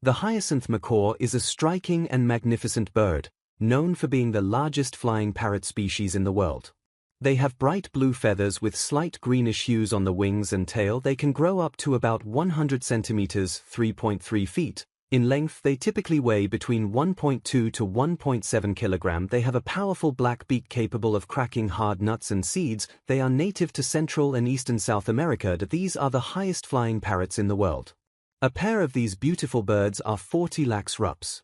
The hyacinth macaw is a striking and magnificent bird, known for being the largest flying parrot species in the world. They have bright blue feathers with slight greenish hues on the wings and tail. They can grow up to about 100 centimeters (3.3 feet). In length, they typically weigh between 1.2 to 1.7 kilogram. They have a powerful black beak capable of cracking hard nuts and seeds. They are native to Central and Eastern South America. These are the highest flying parrots in the world. A pair of these beautiful birds are 40 lax rups.